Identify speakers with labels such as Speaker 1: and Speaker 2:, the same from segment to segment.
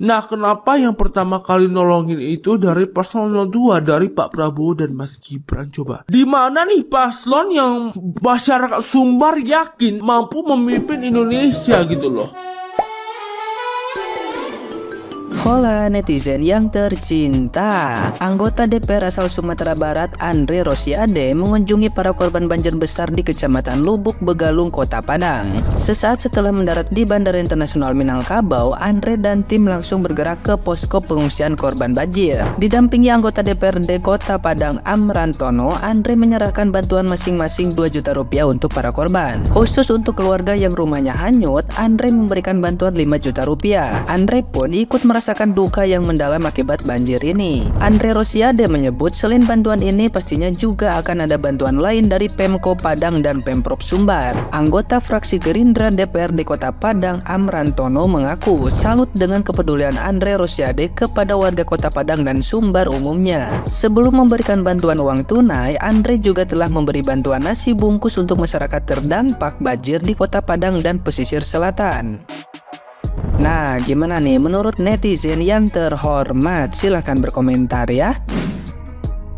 Speaker 1: Nah, kenapa yang pertama kali nolongin itu dari paslon 02 dari Pak Prabowo dan Mas Gibran coba? Di mana nih paslon yang masyarakat Sumbar yakin mampu memimpin Indonesia gitu loh?
Speaker 2: Hola netizen yang tercinta, anggota DPR asal Sumatera Barat Andre Rosiade mengunjungi para korban banjir besar di Kecamatan Lubuk Begalung, Kota Padang. Sesaat setelah mendarat di Bandara Internasional Minangkabau, Andre dan tim langsung bergerak ke posko pengungsian korban banjir. Didampingi anggota DPRD Kota Padang Amrantono, Andre menyerahkan bantuan masing-masing 2 juta rupiah untuk para korban. Khusus untuk keluarga yang rumahnya hanyut, Andre memberikan bantuan 5 juta rupiah. Andre pun ikut merasakan duka yang mendalam akibat banjir ini. Andre Rosiade menyebut selain bantuan ini pastinya juga akan ada bantuan lain dari Pemko Padang dan Pemprov Sumbar. Anggota fraksi Gerindra DPRD Kota Padang Amrantono mengaku salut dengan kepedulian Andre Rosiade kepada warga Kota Padang dan Sumbar umumnya. Sebelum memberikan bantuan uang tunai, Andre juga telah memberi bantuan nasi bungkus untuk masyarakat terdampak banjir di Kota Padang dan pesisir selatan. Nah, gimana nih menurut netizen yang terhormat? Silahkan berkomentar ya.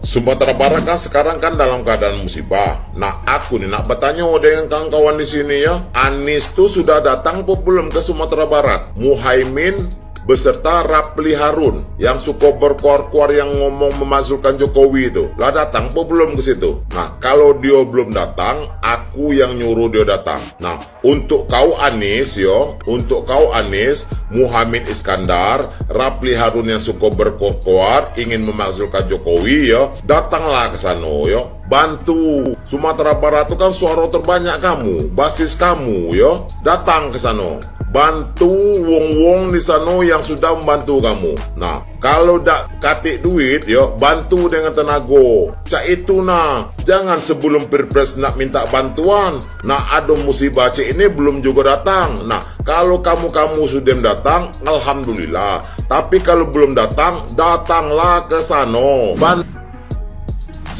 Speaker 3: Sumatera Barat kan sekarang kan dalam keadaan musibah. Nah, aku nih nak bertanya dengan kawan-kawan di sini ya. Anies tuh sudah datang apa belum ke Sumatera Barat? Muhaimin beserta Rapli Harun yang suka berkuar-kuar yang ngomong memasukkan Jokowi itu lah datang apa belum ke situ? Nah, kalau dia belum datang, aku yang nyuruh dia datang. Nah, untuk kau Anies yo, untuk kau Anies, Muhammad Iskandar, Rapli Harun yang suka berkuar-kuar ingin memasukkan Jokowi yo, datanglah ke sana yo. Bantu Sumatera Barat itu kan suara terbanyak kamu, basis kamu yo, datang ke sana. Bantu wong-wong di sana yang sudah membantu kamu. Nah, kalau dak katik duit, yo bantu dengan tenaga. Cak itu nah, jangan sebelum Pilpres nak minta bantuan. Nah, ada musibah cik ini belum juga datang. Nah, kalau kamu sudah datang, alhamdulillah. Tapi kalau belum datang, datanglah ke sana.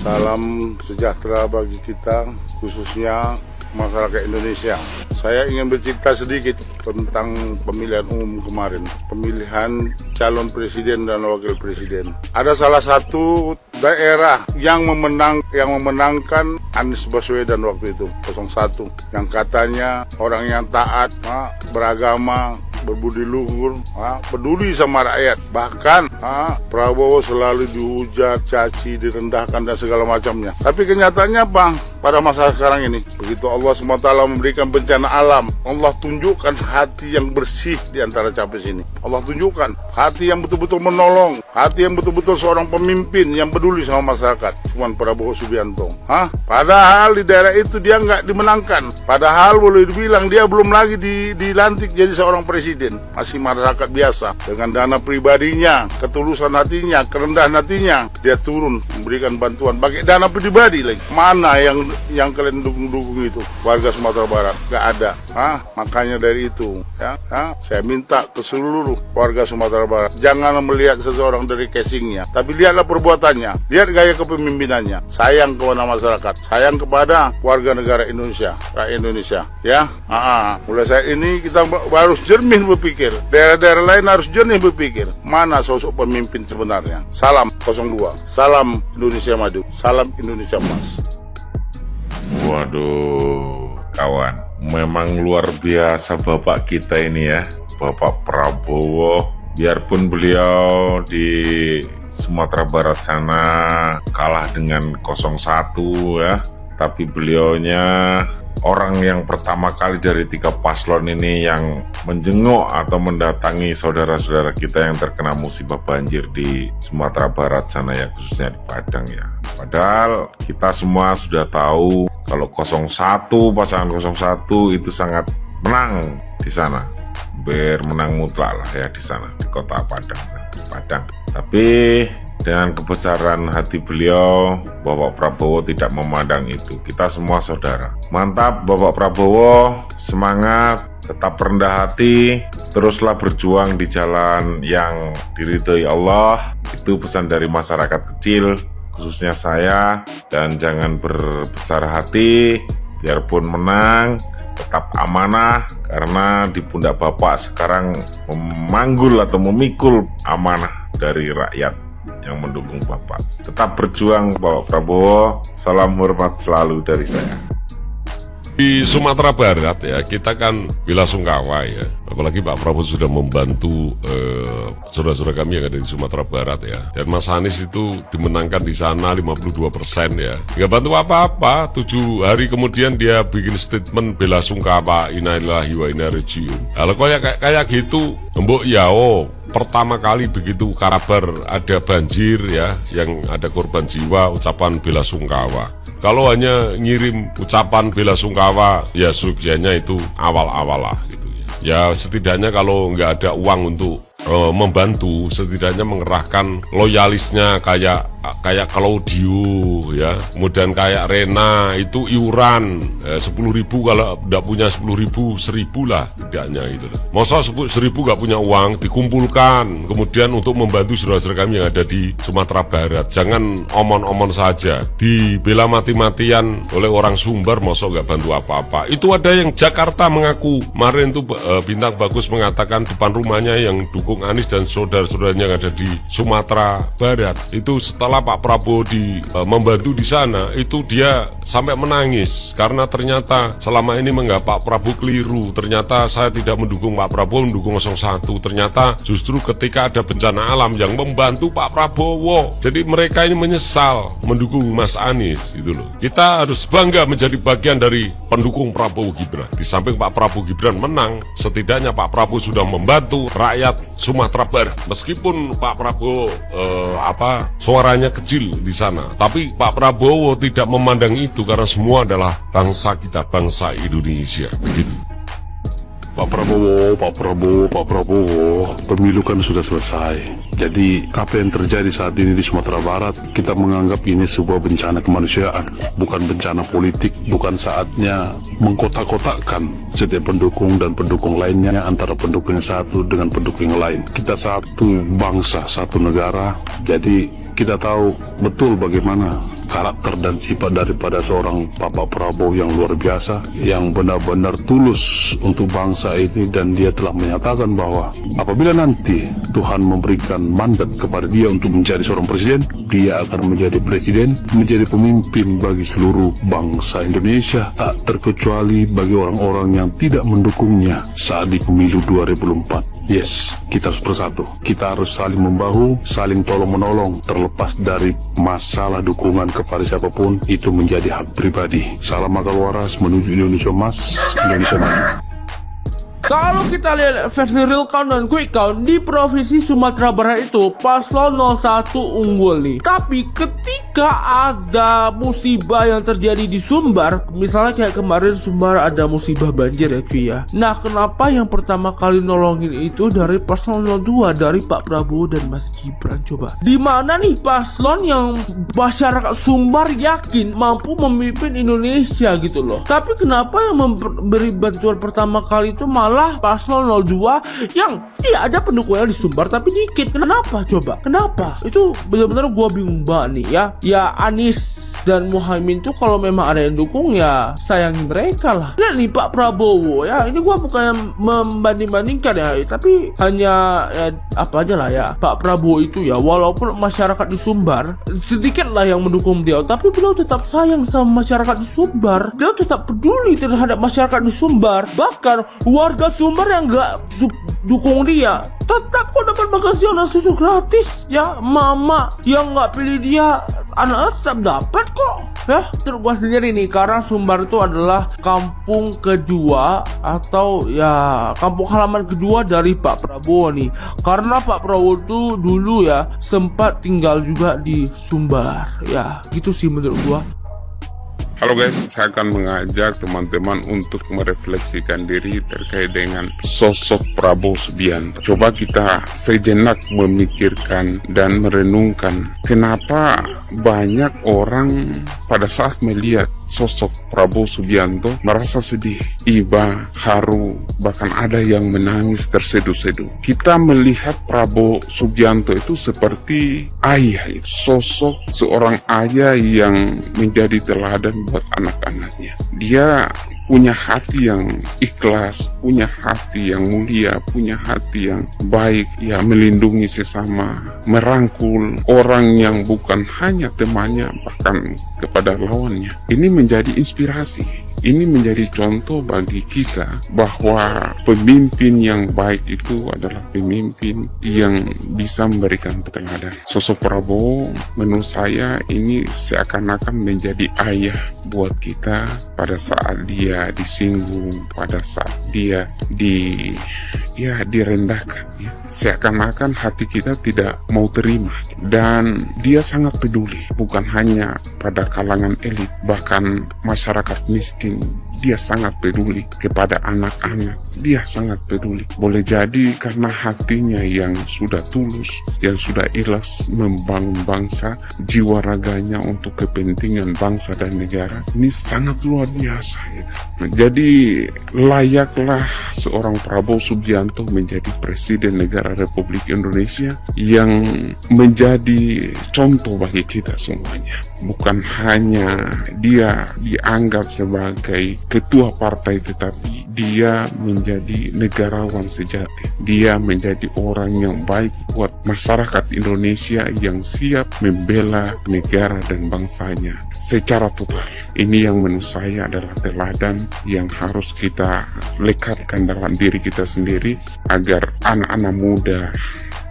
Speaker 4: Salam sejahtera bagi kita, khususnya masyarakat Indonesia. Saya ingin bercerita sedikit tentang pemilihan umum kemarin, pemilihan calon presiden dan wakil presiden. Ada salah satu daerah yang memenangkan Anies Baswedan waktu itu, 01, yang katanya orang yang taat, beragama, berbudi luhur, peduli sama rakyat. Bahkan Prabowo selalu dihujat, caci, direndahkan dan segala macamnya. Tapi kenyataannya apa? Pada masa sekarang ini, begitu Allah SWT memberikan bencana alam, Allah tunjukkan hati yang bersih di antara capres ini. Allah tunjukkan hati yang betul-betul menolong, hati yang betul-betul seorang pemimpin yang peduli sama masyarakat. Cuman Prabowo Subianto. Padahal di daerah itu dia nggak dimenangkan. Padahal boleh dibilang dia belum lagi dilantik jadi seorang presiden. Masih masyarakat biasa. Dengan dana pribadinya, ketulusan hatinya, kerendahan hatinya, dia turun memberikan bantuan pakai dana pribadi lagi. Mana yang kalian dukung itu? Warga Sumatera Barat nggak ada. Makanya dari itu ya, saya minta ke seluruh warga Sumatera Barat, jangan melihat seseorang dari casingnya, tapi lihatlah perbuatannya, lihat gaya kepemimpinannya. Sayang kepada masyarakat, sayang kepada warga negara Indonesia, rakyat Indonesia ya. Mulai saat ini kita harus jernih berpikir, daerah-daerah lain harus jernih berpikir, mana sosok pemimpin sebenarnya. Salam 02, salam Indonesia maju, salam Indonesia emas.
Speaker 5: Waduh, kawan, memang luar biasa bapak kita ini ya, Bapak Prabowo. Biarpun beliau di Sumatera Barat sana kalah dengan 01 ya, tapi beliaunya orang yang pertama kali dari 3 paslon ini yang menjenguk atau mendatangi saudara-saudara kita yang terkena musibah banjir di Sumatera Barat sana ya, khususnya di Padang ya. Padahal kita semua sudah tahu kalau 01, pasangan 01 itu sangat menang di sana, bermenang mutlak lah ya di sana, di kota Padang. Tapi dengan kebesaran hati beliau, Bapak Prabowo tidak memandang itu. Kita semua saudara. Mantap Bapak Prabowo, semangat, tetap rendah hati, teruslah berjuang di jalan yang diridhoi Allah. Itu pesan dari masyarakat kecil, khususnya saya. Dan jangan berbesar hati, biarpun menang, tetap amanah, karena di pundak Bapak sekarang memanggul atau memikul amanah dari rakyat yang mendukung Bapak. Tetap berjuang Bapak Prabowo. Salam hormat selalu dari saya.
Speaker 6: Di Sumatera Barat ya, kita kan bela sungkawa ya. Apalagi Pak Prabowo sudah membantu saudara-saudara kami yang ada di Sumatera Barat ya. Dan Mas Anies itu dimenangkan di sana 52% ya. Nggak bantu apa-apa. 7 hari kemudian dia bikin statement bela sungkawa, inna lillahi wa inna ilaihi raji'un. Kalau kayak gitu, Mbok Yao pertama kali begitu kabar ada banjir ya, yang ada korban jiwa, ucapan bela sungkawa. Kalau hanya ngirim ucapan bela sungkawa, ya serugiannya itu awal-awal lah gitu ya. Ya setidaknya kalau nggak ada uang untuk membantu, setidaknya mengerahkan loyalisnya kayak Claudio ya, kemudian kayak Rena itu iuran 10.000, kalau nggak punya 10.000, 1.000 lah tidaknya gitu. Masa 1.000 nggak punya uang, dikumpulkan kemudian untuk membantu saudara-saudara kami yang ada di Sumatera Barat. Jangan omon-omon saja, dibela mati-matian oleh orang Sumbar, masa nggak bantu apa-apa. Itu ada yang Jakarta mengaku, kemarin tuh Bintang Bagus mengatakan depan rumahnya yang dukung Anies dan saudara-saudaranya yang ada di Sumatera Barat itu setelah Pak Prabowo membantu di sana, itu dia sampai menangis karena ternyata selama ini menganggap Pak Prabowo keliru. Ternyata saya tidak mendukung Pak Prabowo, mendukung 01. Ternyata justru ketika ada bencana alam yang membantu Pak Prabowo. Jadi mereka ini menyesal mendukung Mas Anies gitu loh. Kita harus bangga menjadi bagian dari pendukung Prabowo Gibran. Di samping Pak Prabowo Gibran menang, setidaknya Pak Prabowo sudah membantu rakyat Sumatera Barat. Meskipun Pak Prabowo suaranya kecil di sana, tapi Pak Prabowo tidak memandang itu karena semua adalah bangsa kita, bangsa Indonesia. Begitu.
Speaker 4: Pak Prabowo, pemilu kan sudah selesai. Jadi apa yang terjadi saat ini di Sumatera Barat, kita menganggap ini sebuah bencana kemanusiaan, bukan bencana politik. Bukan saatnya mengkotak-kotakkan setiap pendukung dan pendukung lainnya antara pendukung yang satu dengan pendukung yang lain. Kita satu bangsa, satu negara. Jadi kita tahu betul bagaimana karakter dan sifat daripada seorang Bapak Prabowo yang luar biasa, yang benar-benar tulus untuk bangsa ini, dan dia telah menyatakan bahwa apabila nanti Tuhan memberikan mandat kepada dia untuk menjadi seorang presiden, dia akan menjadi presiden, menjadi pemimpin bagi seluruh bangsa Indonesia, tak terkecuali bagi orang-orang yang tidak mendukungnya saat di pemilu 2024. Yes, kita harus bersatu. Kita harus saling membahu, saling tolong-menolong. Terlepas dari masalah dukungan kepada siapapun, itu menjadi hak pribadi. Salam akal waras menuju Indonesia Emas, Indonesia Maju.
Speaker 1: Kalau kita lihat versi real count dan quick count di provinsi Sumatera Barat itu paslon 01 unggul nih. Tapi ketika ada musibah yang terjadi di Sumbar, misalnya kayak kemarin Sumbar ada musibah banjir ya cuy ya. Nah kenapa yang pertama kali nolongin itu dari paslon 02 dari Pak Prabowo dan Mas Gibran? Coba di mana nih paslon yang masyarakat Sumbar yakin mampu memimpin Indonesia gitu loh. Tapi kenapa yang memberi bantuan pertama kali itu malah paslon 02 yang ada pendukungnya di Sumbar tapi dikit? Kenapa coba? Kenapa? Itu benar-benar gua bingung banget nih ya. Ya Anies dan Muhaimin tuh kalau memang ada yang dukung ya sayangi mereka lah. Lihat nih Pak Prabowo ya, ini gua bukan membanding-bandingkan ya, tapi hanya ya, apa aja lah ya, Pak Prabowo itu ya walaupun masyarakat di Sumbar sedikit lah yang mendukung beliau, tapi beliau tetap sayang sama masyarakat di Sumbar. Beliau tetap peduli terhadap masyarakat di Sumbar. Bahkan warga Sumbar yang gak dukung dia tetap kok dapat bagasian susu gratis ya. Mama yang gak pilih dia, anak-anak tetap dapat kok ya. Terus gua sendiri nih, karena Sumbar itu adalah kampung kedua atau ya kampung halaman kedua dari Pak Prabowo nih. Karena Pak Prabowo tuh dulu ya sempat tinggal juga di Sumbar ya, gitu sih menurut gua.
Speaker 7: Halo guys, saya akan mengajak teman-teman untuk merefleksikan diri terkait dengan sosok Prabowo Subianto. Coba kita sejenak memikirkan dan merenungkan kenapa banyak orang pada saat melihat sosok Prabowo Subianto merasa sedih, iba, haru, bahkan ada yang menangis terseduh-seduh. Kita melihat Prabowo Subianto itu seperti ayah, sosok seorang ayah yang menjadi teladan buat anak-anaknya. Dia punya hati yang ikhlas, punya hati yang mulia, punya hati yang baik, ya melindungi sesama, merangkul orang yang bukan hanya temannya, bahkan kepada lawannya. Ini menjadi inspirasi. Ini menjadi contoh bagi kita bahwa pemimpin yang baik itu adalah pemimpin yang bisa memberikan teladan. Sosok Prabowo menurut saya ini seakan-akan menjadi ayah buat kita pada saat dia disinggung, pada saat dia direndahkan. Seakan-akan hati kita tidak mau terima, dan dia sangat peduli bukan hanya pada kalangan elit, bahkan masyarakat miskin. Dia sangat peduli kepada anak-anak. Dia sangat peduli. Boleh jadi karena hatinya yang sudah tulus, yang sudah ikhlas membangun bangsa, jiwa raganya untuk kepentingan bangsa dan negara. Ini sangat luar biasa. Jadi layaklah seorang Prabowo Subianto menjadi Presiden Negara Republik Indonesia yang menjadi contoh bagi kita semuanya. Bukan hanya dia dianggap sebagai ketua partai, tetapi dia menjadi negarawan sejati. Dia menjadi orang yang baik buat masyarakat Indonesia yang siap membela negara dan bangsanya secara total. Ini yang menurut saya adalah teladan yang harus kita lekatkan dalam diri kita sendiri, agar anak-anak muda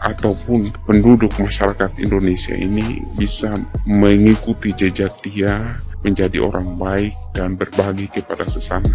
Speaker 7: ataupun penduduk masyarakat Indonesia ini bisa mengikuti jejak dia, menjadi orang baik dan berbagi kepada sesama.